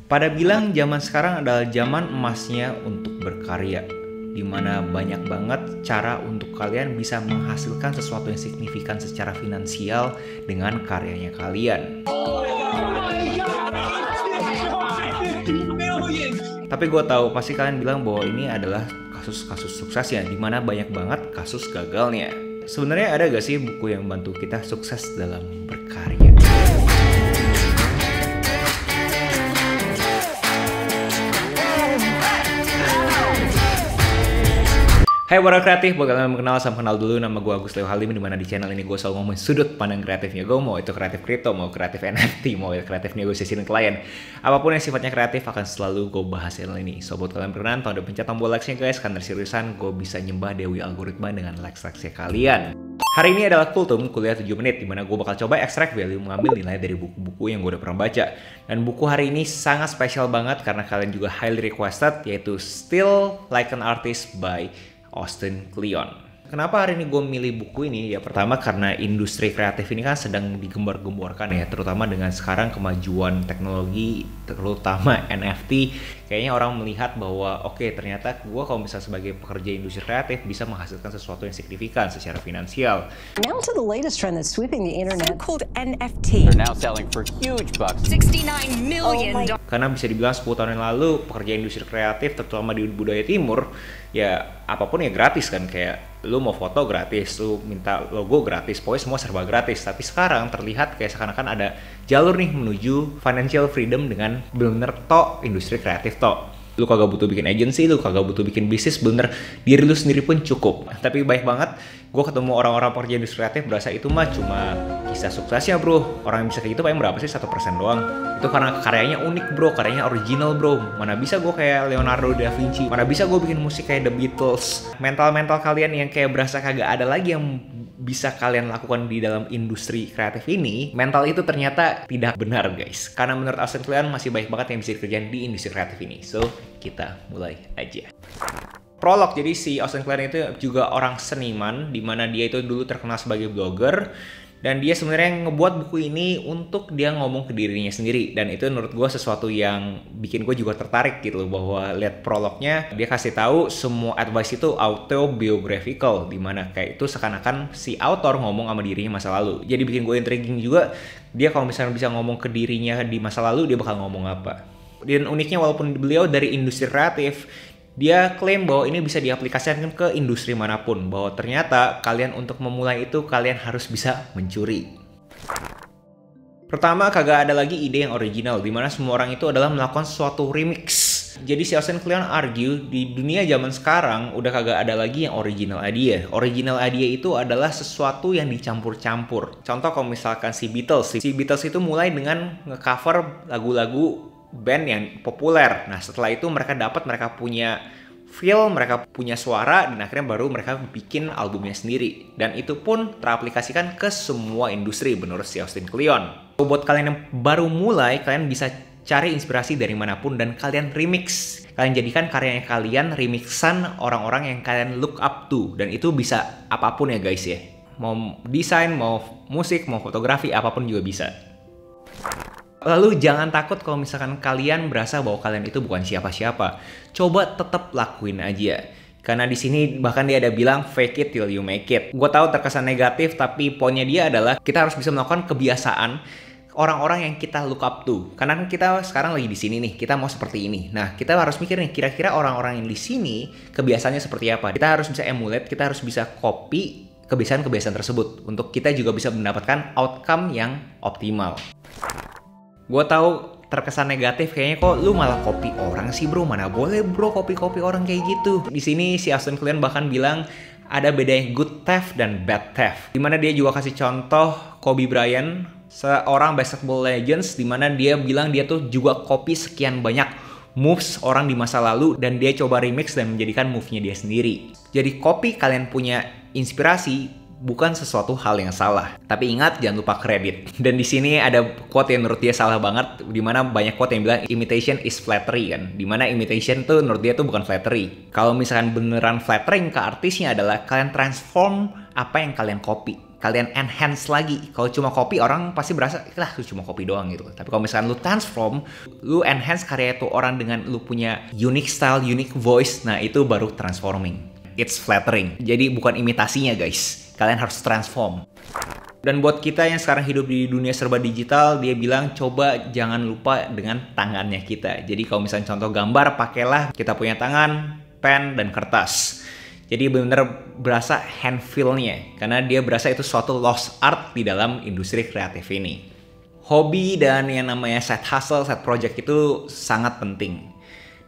Pada bilang zaman sekarang adalah zaman emasnya untuk berkarya, dimana banyak banget cara untuk kalian bisa menghasilkan sesuatu yang signifikan secara finansial dengan karyanya kalian. Tapi gue tahu pasti kalian bilang bahwa ini adalah kasus-kasus suksesnya, dimana banyak banget kasus gagalnya. Sebenarnya ada gak sih buku yang bantu kita sukses dalam berkarya? Hai para kreatif, buat kalian yang mengenal, sama kenal dulu, nama gue Agus Leo Halim, dimana di channel ini gue selalu ngomongin sudut pandang kreatifnya gue, mau itu kreatif kripto, mau kreatif NFT, mau itu kreatif negosiasi dengan klien. Apapun yang sifatnya kreatif akan selalu gue bahas di channel ini. So buat kalian berkenan, tolong pencet tombol like-nya guys, karena seriusan gue bisa nyembah dewi algoritma dengan likes-likesnya kalian. Hari ini adalah Kultum, kuliah 7 menit, dimana gue bakal coba extract value, mengambil nilai dari buku-buku yang gue udah pernah baca. Dan buku hari ini sangat spesial banget karena kalian juga highly requested, yaitu Still Like an Artist by Austin Kleon. Kenapa hari ini gue milih buku ini? Ya pertama karena industri kreatif ini kan sedang digembar-gemborkan ya, terutama dengan sekarang kemajuan teknologi, terutama NFT. Kayaknya orang melihat bahwa oke, ternyata gue kalau misalnya sebagai pekerja industri kreatif bisa menghasilkan sesuatu yang signifikan secara finansial. Now to the latest trend that's sweeping the internet, called NFT. They're now selling for huge bucks. $69 million. Karena bisa dibilang 10 tahun yang lalu pekerja industri kreatif, terutama di budaya timur, ya apapun ya gratis kan, kayak lu mau foto gratis, lu minta logo gratis, pokoknya semua serba gratis. Tapi sekarang terlihat kayak seakan-akan ada jalur nih menuju financial freedom dengan bener-bener industri kreatif Lu kagak butuh bikin agency, lu kagak butuh bikin bisnis, bener diri lu sendiri pun cukup. Tapi baik banget, gue ketemu orang-orang pekerja industri kreatif berasa itu mah cuma kisah suksesnya bro. Orang yang bisa kayak gitu paling berapa sih, 1% doang. Itu karena karyanya unik bro, karyanya original bro. Mana bisa gue kayak Leonardo da Vinci, mana bisa gue bikin musik kayak The Beatles. Mental-mental kalian yang kayak berasa kagak ada lagi yang bisa kalian lakukan di dalam industri kreatif ini, mental itu ternyata tidak benar guys. Karena menurut Austin Kleon masih banyak banget yang bisa dikerjain di industri kreatif ini. So, kita mulai aja. Prolog, jadi si Austin Kleon itu juga orang seniman, dimana dia itu dulu terkenal sebagai blogger. Dan dia sebenarnya ngebuat buku ini untuk dia ngomong ke dirinya sendiri. Dan itu menurut gue sesuatu yang bikin gue juga tertarik gitu loh. Bahwa lihat prolognya, dia kasih tahu semua advice itu autobiographical. Dimana kayak itu seakan-akan si author ngomong sama dirinya masa lalu. Jadi bikin gue intriguing juga. Dia kalau misalnya bisa ngomong ke dirinya di masa lalu, dia bakal ngomong apa. Dan uniknya walaupun beliau dari industri kreatif, dia klaim bahwa ini bisa diaplikasikan ke industri manapun. Bahwa ternyata kalian untuk memulai itu kalian harus bisa mencuri. Pertama, kagak ada lagi ide yang original, dimana semua orang itu adalah melakukan suatu remix. Jadi si Austin Kleon argue di dunia zaman sekarang udah kagak ada lagi yang original idea. Original idea itu adalah sesuatu yang dicampur-campur. Contoh kalau misalkan si Beatles itu mulai dengan nge-cover lagu-lagu band yang populer. Nah setelah itu mereka punya feel, mereka punya suara, dan akhirnya baru mereka bikin albumnya sendiri. Dan itu pun teraplikasikan ke semua industri menurut si Austin Kleon. Buat kalian yang baru mulai, kalian bisa cari inspirasi dari manapun dan kalian remix. Kalian jadikan karyanya kalian remixan orang-orang yang kalian look up to. Dan itu bisa apapun ya guys ya. Mau desain, mau musik, mau fotografi, apapun juga bisa. Lalu jangan takut kalau misalkan kalian berasa bahwa kalian itu bukan siapa-siapa. Coba tetap lakuin aja. Karena di sini bahkan dia ada bilang fake it till you make it. Gue tahu terkesan negatif, tapi poinnya dia adalah kita harus bisa melakukan kebiasaan orang-orang yang kita look up to. Karena kita sekarang lagi di sini nih, kita mau seperti ini. Nah, kita harus mikir nih, kira-kira orang-orang yang di sini kebiasaannya seperti apa. Kita harus bisa emulate, kita harus bisa copy kebiasaan-kebiasaan tersebut untuk kita juga bisa mendapatkan outcome yang optimal. Gue tahu terkesan negatif, kayaknya kok lu malah copy orang sih bro, mana boleh bro copy orang kayak gitu. Di sini si Austin Kleon bahkan bilang ada bedanya good theft dan bad theft. Dimana dia juga kasih contoh Kobe Bryant, seorang basketball legends, dimana dia bilang dia tuh juga copy sekian banyak moves orang di masa lalu dan dia coba remix dan menjadikan move-nya dia sendiri. Jadi copy kalian punya inspirasi bukan sesuatu hal yang salah. Tapi ingat, jangan lupa kredit. Dan di sini ada quote yang menurut dia salah banget, dimana banyak quote yang bilang imitation is flattery kan. Dimana imitation tuh menurut dia tuh bukan flattery. Kalau misalkan beneran flattering ke artisnya adalah kalian transform apa yang kalian copy. kalian enhance lagi. Kalau cuma copy, orang pasti berasa, lah lu cuma copy doang gitu. Tapi kalau misalkan lu transform, lu enhance karya itu orang dengan lu punya unique style, unique voice, nah itu baru transforming. It's flattering. Jadi bukan imitasinya guys. Kalian harus transform. Dan buat kita yang sekarang hidup di dunia serba digital, dia bilang coba jangan lupa dengan tangannya kita. Jadi kalau misalnya contoh gambar, pakailah kita punya tangan, pen, dan kertas. Jadi benar-benar berasa hand feel-nya, karena dia berasa itu suatu lost art di dalam industri kreatif ini. Hobi dan yang namanya side hustle, side project itu sangat penting.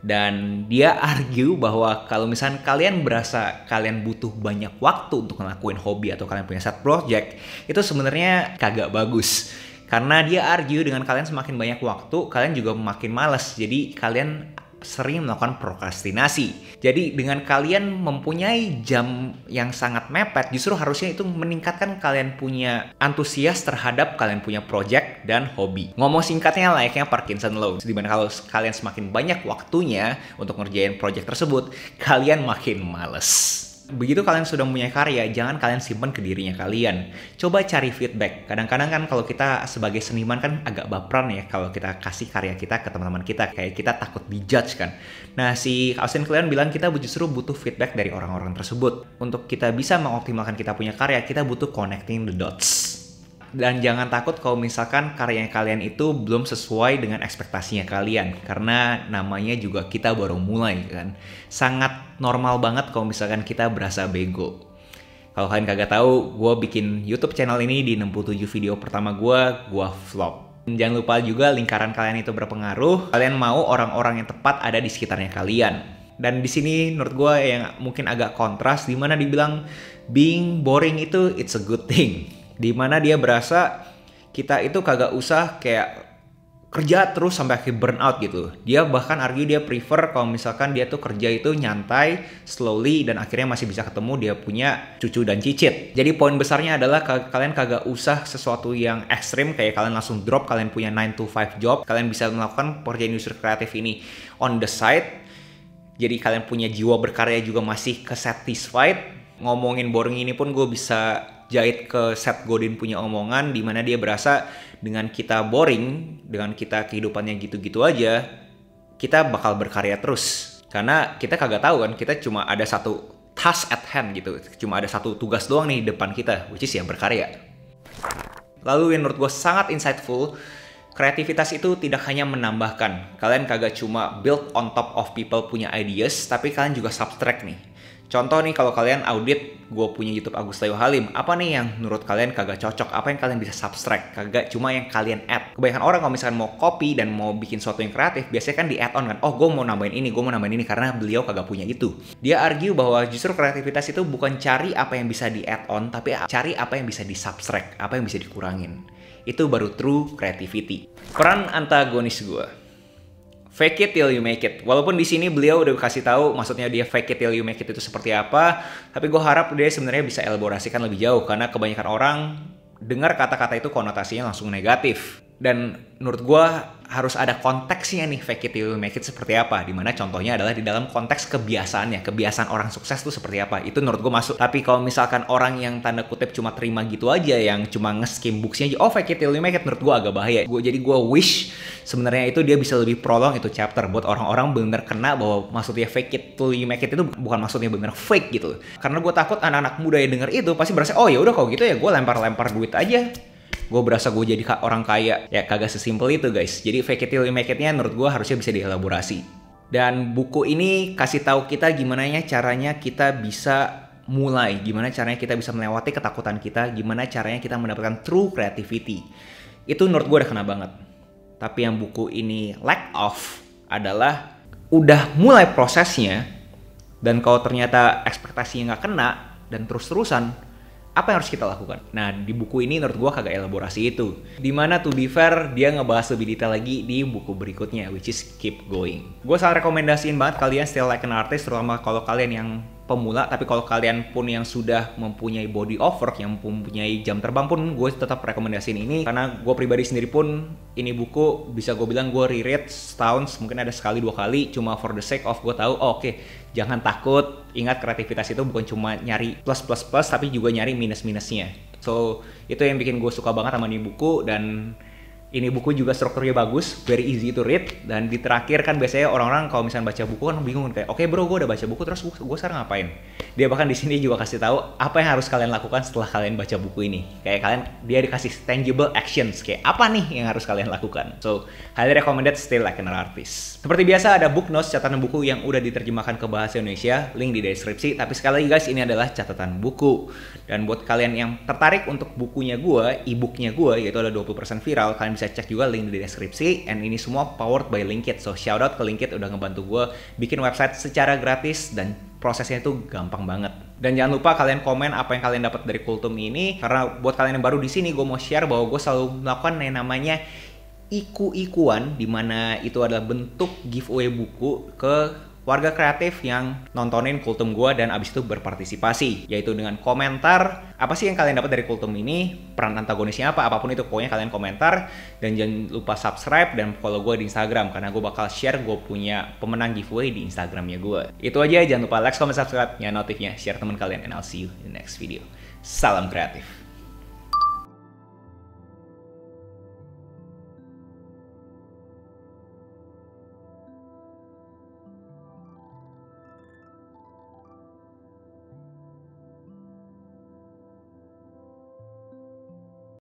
Dan dia argue bahwa kalau misalnya kalian berasa kalian butuh banyak waktu untuk ngelakuin hobi atau kalian punya side project, itu sebenarnya kagak bagus. Karena dia argue dengan kalian semakin banyak waktu, kalian juga makin malas. Jadi kalian sering melakukan prokrastinasi. Jadi dengan kalian mempunyai jam yang sangat mepet, justru harusnya itu meningkatkan kalian punya antusias terhadap kalian punya project dan hobi. Ngomong singkatnya layaknya Parkinson Law, dimana kalau kalian semakin banyak waktunya untuk ngerjain project tersebut, kalian makin males. Begitu kalian sudah mempunyai karya, jangan kalian simpan ke dirinya kalian. Coba cari feedback. Kadang-kadang kan kalau kita sebagai seniman kan agak baperan ya kalau kita kasih karya kita ke teman-teman kita. Kayak kita takut dijudge kan. Nah, si Austin Kleon bilang kita justru butuh feedback dari orang-orang tersebut. Untuk kita bisa mengoptimalkan kita punya karya, kita butuh connecting the dots. Dan jangan takut kalau misalkan karya kalian itu belum sesuai dengan ekspektasinya kalian. Karena namanya juga kita baru mulai kan. Sangat normal banget kalau misalkan kita berasa bego. Kalau kalian kagak tahu, gue bikin YouTube channel ini di 67 video pertama gue flop. Jangan lupa juga lingkaran kalian itu berpengaruh. Kalian mau orang-orang yang tepat ada di sekitarnya kalian. Dan di sini menurut gue yang mungkin agak kontras, dimana dibilang being boring itu it's a good thing. Dimana dia berasa kita itu kagak usah kayak kerja terus sampai akhir burnout gitu. Dia bahkan argue dia prefer kalau misalkan dia tuh kerja itu nyantai, slowly, dan akhirnya masih bisa ketemu dia punya cucu dan cicit. Jadi poin besarnya adalah kalian kagak usah sesuatu yang ekstrim kayak kalian langsung drop, kalian punya 9 to 5 job. Kalian bisa melakukan pekerjaan industri kreatif ini on the side. Jadi kalian punya jiwa berkarya juga masih kesatisfied. Ngomongin boring ini pun gue bisa jahit ke Seth Godin punya omongan di mana dia berasa dengan kita boring, dengan kita kehidupannya gitu-gitu aja, kita bakal berkarya terus. Karena kita kagak tahu kan, kita cuma ada satu task at hand gitu. Cuma ada satu tugas doang nih di depan kita, which is ya berkarya. Lalu yang menurut gue sangat insightful, kreativitas itu tidak hanya menambahkan. Kalian kagak cuma build on top of people punya ideas, tapi kalian juga subtract nih. Contoh nih kalau kalian audit, gue punya YouTube Agus Tayo Halim, apa nih yang menurut kalian kagak cocok, apa yang kalian bisa subtract, kagak cuma yang kalian add. Kebanyakan orang kalau misalkan mau copy dan mau bikin sesuatu yang kreatif, biasanya kan di add on kan, oh gue mau nambahin ini, gue mau nambahin ini, karena beliau kagak punya itu. Dia argue bahwa justru kreativitas itu bukan cari apa yang bisa di add on, tapi cari apa yang bisa di subtract, apa yang bisa dikurangin. Itu baru true creativity. Peran antagonis gue. Fake it till you make it. Walaupun di sini beliau udah kasih tahu maksudnya dia fake it till you make it itu seperti apa, tapi gue harap dia sebenarnya bisa elaborasikan lebih jauh karena kebanyakan orang dengar kata-kata itu konotasinya langsung negatif. Dan menurut gue harus ada konteksnya nih fake it till you make it seperti apa. Dimana contohnya adalah di dalam konteks kebiasaannya. Kebiasaan orang sukses tuh seperti apa. Itu menurut gue masuk. Tapi kalau misalkan orang yang tanda kutip cuma terima gitu aja, yang cuma nge-skim books-nya aja, oh fake it till you make it, menurut gue agak bahaya. Jadi gue wish sebenarnya itu dia bisa lebih prolong itu chapter buat orang-orang benar kena bahwa maksudnya fake it till you make it itu bukan maksudnya benar fake gitu. Karena gue takut anak-anak muda yang denger itu pasti berasa, oh ya udah kalau gitu ya gue lempar-lempar duit aja. Gue berasa gue jadi orang kaya. Ya kagak sesimpel itu guys. Jadi fake it till you make it-nya menurut gue harusnya bisa dielaborasi. Dan buku ini kasih tahu kita gimana caranya kita bisa mulai. Gimana caranya kita bisa melewati ketakutan kita. Gimana caranya kita mendapatkan true creativity. Itu menurut gue udah kena banget. Tapi yang buku ini lack of adalah udah mulai prosesnya. Dan kalau ternyata ekspektasinya nggak kena dan terus-terusan, apa yang harus kita lakukan? Nah, di buku ini menurut gue kagak elaborasi itu. Dimana to be fair, dia ngebahas lebih detail lagi di buku berikutnya, which is Keep Going. Gue sangat rekomendasiin banget kalian Still Like an Artist, terutama kalau kalian yang pemula. Tapi kalau kalian pun yang sudah mempunyai body of work, yang mempunyai jam terbang pun, gue tetap rekomendasiin ini. Karena gue pribadi sendiri pun, ini buku bisa gue bilang gue reread setahun, mungkin ada sekali 2 kali, cuma for the sake of gue tahu, oh, oke, jangan takut. Ingat kreativitas itu bukan cuma nyari plus, tapi juga nyari minus-minusnya. So itu yang bikin gue suka banget sama ini buku. Dan ini buku juga strukturnya bagus, very easy to read. Dan di terakhir kan biasanya orang-orang kalau misalnya baca buku kan bingung kayak, oke bro, gue udah baca buku terus gue sekarang ngapain? Dia bahkan di sini juga kasih tahu apa yang harus kalian lakukan setelah kalian baca buku ini. Kayak kalian, dia dikasih tangible actions, kayak apa nih yang harus kalian lakukan. So highly recommended, Still Like an Artist. Seperti biasa ada book notes, catatan buku yang udah diterjemahkan ke bahasa Indonesia, link di deskripsi. Tapi sekali lagi guys, ini adalah catatan buku. Dan buat kalian yang tertarik untuk bukunya gue, e-booknya gue, yaitu ada 20% viral, kalian bisa cek juga link di deskripsi. And ini semua powered by Linkit. So shout out ke Linkit udah ngebantu gue bikin website secara gratis dan prosesnya itu gampang banget. Dan jangan lupa kalian komen apa yang kalian dapat dari Kultum ini, karena buat kalian yang baru di sini gue mau share bahwa gue selalu melakukan yang namanya iku-ikuan, dimana itu adalah bentuk giveaway buku ke warga kreatif yang nontonin Kultum gue dan abis itu berpartisipasi, yaitu dengan komentar apa sih yang kalian dapat dari Kultum ini, peran antagonisnya apa, apapun itu pokoknya kalian komentar. Dan jangan lupa subscribe dan follow gue di Instagram, karena gue bakal share gue punya pemenang giveaway di Instagramnya gue. Itu aja, jangan lupa like, comment, subscribe, nyalain notifnya, share teman kalian, and I'll see you in the next video. Salam kreatif.